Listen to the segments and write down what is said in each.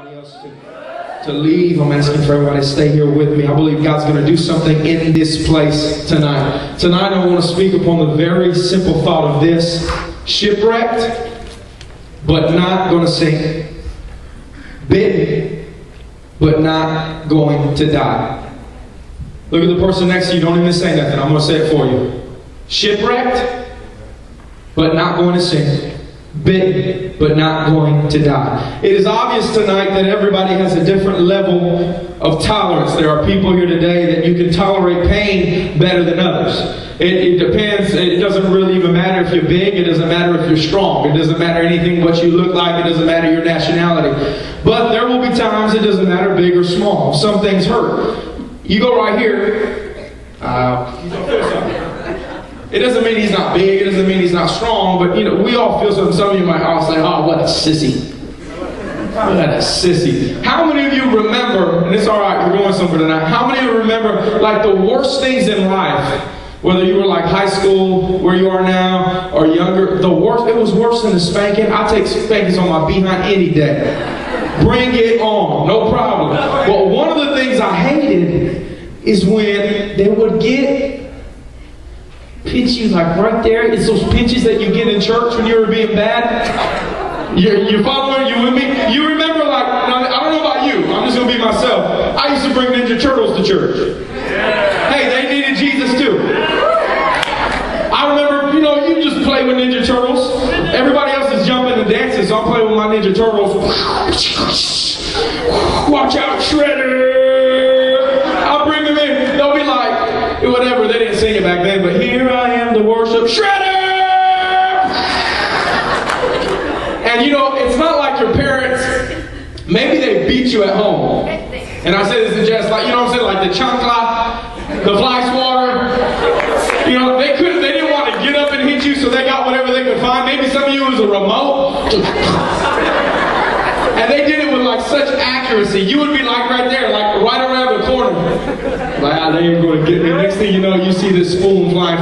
everybody else to leave. I'm asking for everybody to stay here with me. I believe God's going to do something in this place tonight. Tonight I want to speak upon the very simple thought of this: shipwrecked, but not going to sink. Bitten, but not going to die. Look at the person next to you. Don't even say nothing. I'm going to say it for you. Shipwrecked, but not going to sink. Bitten, but not going to die. It is obvious tonight that everybody has a different level of tolerance. There are people here today that you can tolerate pain better than others. It depends. It doesn't really even matter if you're big. It doesn't matter if you're strong. It doesn't matter anything what you look like. It doesn't matter your nationality. But there will be times it doesn't matter big or small. Some things hurt. You go right here. It doesn't mean he's not big. It doesn't mean he's not strong. But, you know, we all feel something. Some of you might all say, oh, what a sissy. What a sissy. How many of you remember, and it's all right, we're going somewhere tonight. How many of you remember, like, the worst things in life, whether you were like high school, where you are now, or younger, the worst, it was worse than the spanking. I take spankings on my behind any day. Bring it on. No problem. But one of the things I hated is when they would pinch you like right there. It's those pinches that you get in church when you were being bad. You following? You with me? You remember, like, I don't know about you. I'm just going to be myself. I used to bring Ninja Turtles to church. Hey, they needed Jesus too. I remember, you know, you just play with Ninja Turtles. Everybody else is jumping and dancing, so I'm playing with my Ninja Turtles. Watch out, Shredder! I'll bring them in. They'll be like, whatever, they didn't sing it back then, but here I am to worship Shredder! And you know, it's not like your parents, maybe they beat you at home. And I say this to Jess, like, you know what I'm saying, like the chancla, the fly swatter. You know, they didn't want to get up and hit you, so they got whatever they could find. Maybe some of you it was a remote. And they did it with like such accuracy. You would be like right there, like right around the corner. Like, ah, they ain't going to get me. Next thing you know, you see this spoon flying.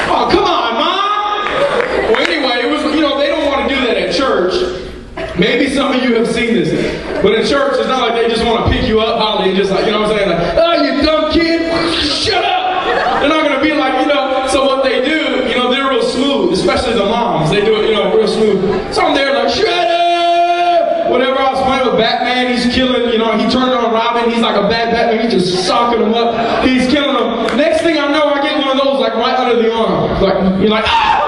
Oh, come on, Mom! Well, anyway, it was, you know, they don't want to do that at church. Maybe some of you have seen this. But in church, it's not like they just want to pick you up, Holly, and just like, you know what I'm saying? Like, oh, you dumb kid, shut up! They're not going to be like, you know, so what they do, you know, they're real smooth, especially the moms. They do it, you know, real smooth. So I'm there like, shut up! Whenever I was playing with Batman, he's killing, you know, he turned on Robin, he's like a bad Batman, he's just socking him up, he's killing him. Next thing I know, I get one of those like right under the arm. Like, you're like, ah!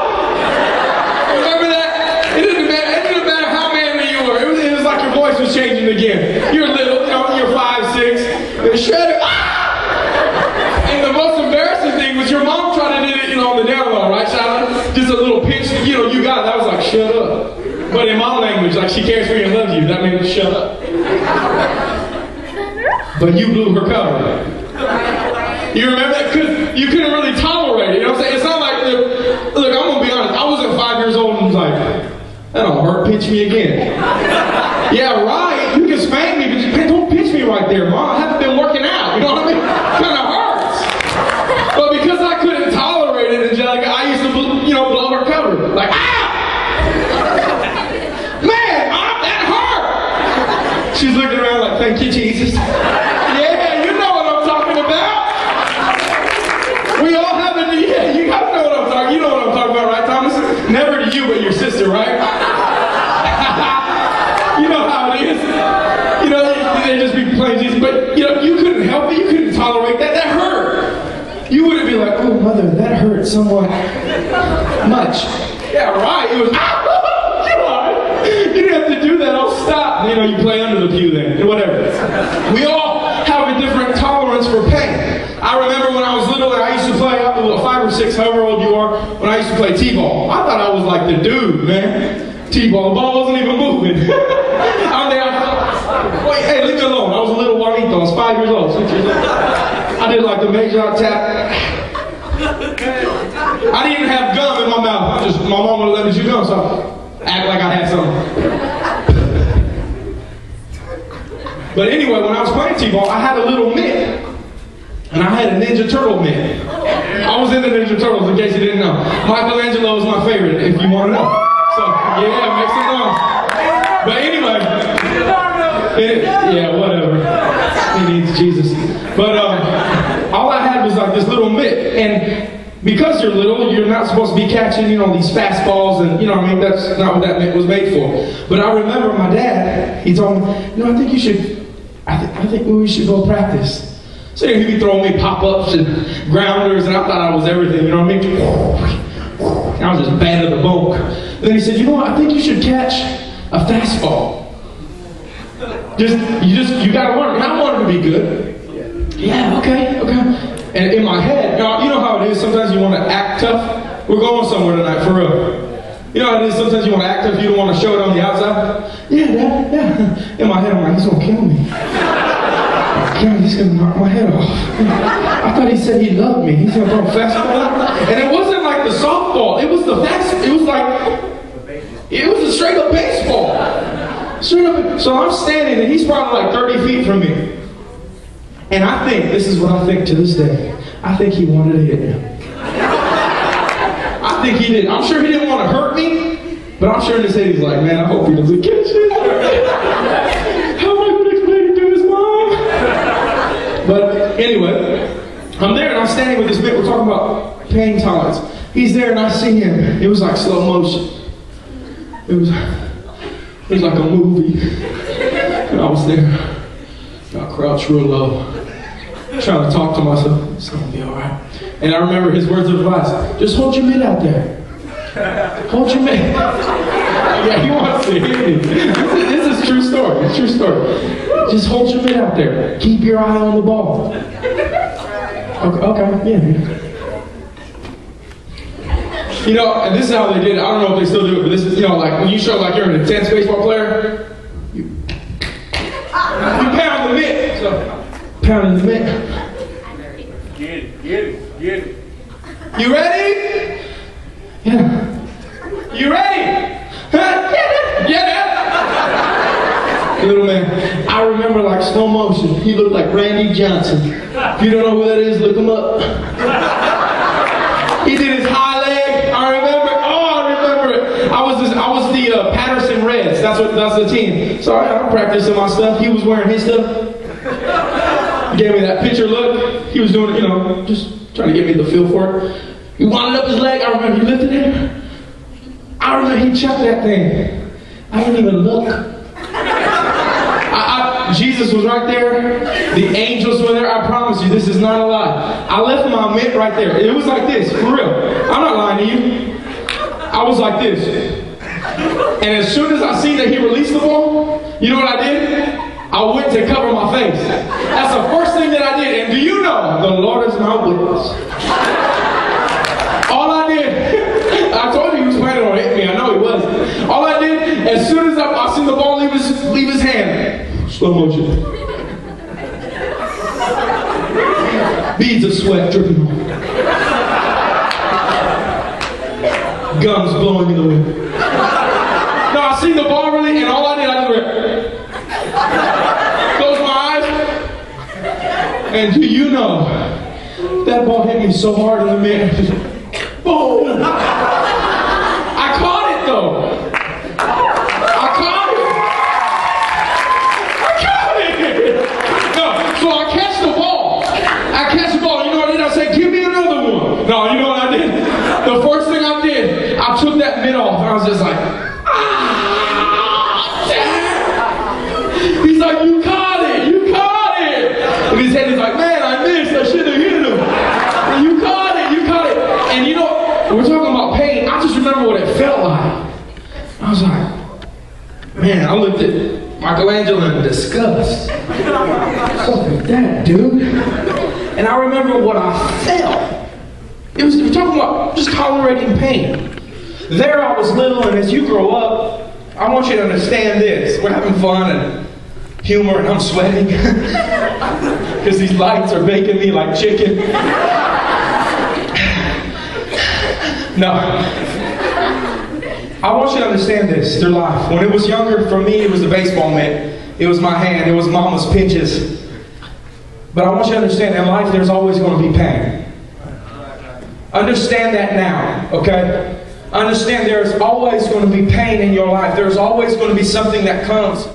Remember that? It didn't matter how manly you were. It was like your voice was changing again. You're little, you know, you're 5'6", and Shredder, ah! And the most embarrassing thing was your mom tried to do it, you know, on the down low, right, Charlotte? Just a little pinch, you know, you got it. I was like, shut up. But in my language, like, she cares for you and loves you, that means shut up. But you blew her cover. You remember that? Because you couldn't really tolerate it. You know what I'm saying? It's not like, look, I'm going to be honest. I wasn't 5 years old and was like, that don't hurt, pinch me again. Yeah, right. You can spank me, but man, don't pinch me right there, Mom. I haven't been working out. You know what I mean? It kind of hurts. But because I couldn't tolerate it, Angelica, I used to, you know, blow her cover. Like, ah! She's looking around like, thank you, Jesus. Yeah, you know what I'm talking about. We all have a, yeah, you guys know what I'm talking, you know what I'm talking about, right, Thomas? Never to you, but your sister, right? You know how it is. You know, they just be playing Jesus, but, you know, you couldn't help it, you couldn't tolerate that, that hurt. You wouldn't be like, oh, mother, that hurt somewhat much. Yeah, right, it was, you didn't have to do that. Oh, stop. You know, you play under the pew then, whatever. We all have a different tolerance for pain. I remember when I was little and I used to play, 5 or 6, however old you are, when I used to play T-ball. I thought I was like the dude, man. T-ball. The ball wasn't even moving. I'm there. Wait, hey, leave me alone. I was a little Juanito. I was 5 years old, 6 years old. I did like the major tap. I didn't even have gum in my mouth. Just my mom would let me chew gum, so act like I had some. But anyway, when I was playing T-ball, I had a little mitt. And I had a Ninja Turtle mitt. I was in the Ninja Turtles, in case you didn't know. Michelangelo is my favorite, if you want to know. So, yeah, make some noise. But anyway, yeah, whatever. He needs Jesus. But all I had was like this little mitt, and because you're little, you're not supposed to be catching, these fastballs, and that's not what that mitt was made for. But I remember my dad, he told me, I think you should, I think we should go practice. So he'd be throwing me pop-ups and grounders, and I thought I was everything, I was just bad at the bone. Then he said, I think you should catch a fastball. You gotta learn. And I wanted to be good. Yeah, okay. And in my head, you know how it is, sometimes you want to act tough. We're going somewhere tonight, for real. You know how it is, sometimes you want to act tough, you don't want to show it on the outside. Yeah, Dad, yeah. In my head, I'm like, he's going to kill me. He's going to knock my head off. I thought he said he loved me. He's going to throw a fastball. And it wasn't like the softball. It was the fastball. It was a straight up baseball. Straight up. So I'm standing, and he's probably like 30 feet from me. And I think, this is what I think to this day, I think he wanted to hit me. I think he did. I'm sure he didn't want to hurt me, but I'm sure in his head he's like, man, I hope he doesn't catch it. How am I going to explain it to his mom? But anyway, I'm there and I'm standing with this mitt. We're talking about pain tolerance. He's there and I see him. It was like slow motion. It was like a movie. And I was there. I crouched real low, trying to talk to myself. It's going to be all right. And I remember his words of advice. Just hold your mitt out there. Hold your mitt. Yeah, he wants to hear me. This is true story. It's true story. Just hold your mitt out there. Keep your eye on the ball. Okay, yeah. And this is how they did it. I don't know if they still do it, but this is, like when you show like you're an intense baseball player, you pound the mitt. So, pounding the mitt. Get it. You ready? Yeah. You ready? Yeah. Little man. I remember like slow motion. He looked like Randy Johnson. If you don't know who that is, look him up. He did his high leg. I remember it. I was the Patterson Reds. That's the team. So I'm practicing my stuff. He was wearing his stuff. He gave me that pitcher look. He was doing it, just trying to get me the feel for it. He winded up his leg. I remember he lifted it. I remember he chucked that thing. I didn't even look. Jesus was right there. The angels were there. I promise you, this is not a lie. I left my mitt right there. It was like this, for real. I'm not lying to you. I was like this. And as soon as I seen that he released the ball, you know what I did? I went to cover my face. That's the first thing that I did. And do you know, the Lord is my witness. All I did, I told you he was planning on hitting me. I know he was. All I did, as soon as I seen the ball leave his hand, slow motion. Beads of sweat dripping off. Gums blowing in the wind. No, I seen the ball really, and all I did, I just went. Close my eyes. And do you know, that ball hit me so hard in the mitt. Boom! I caught it though. No, so I catch the ball. You know what I did? I said, give me another one. No, you know what I did? The first thing I did, I took that mitt off and I was just like, He's like, you caught it. In his head, he's like, man, I missed. I should have hit him. And you caught it. And we're talking about pain. I just remember what it felt like. I was like, man, I looked at Michelangelo in disgust. What's with that, dude? And I remember what I felt. We're talking about just tolerating pain. There I was little, and as you grow up, I want you to understand this. We're having fun and humor, and I'm sweating because these lights are baking me like chicken. No. I want you to understand this through life. When it was younger, for me, it was the baseball mitt. It was my hand. It was mama's pinches. But I want you to understand, in life, there's always going to be pain. Understand that now, okay? Understand there is always going to be pain in your life. There's always going to be something that comes.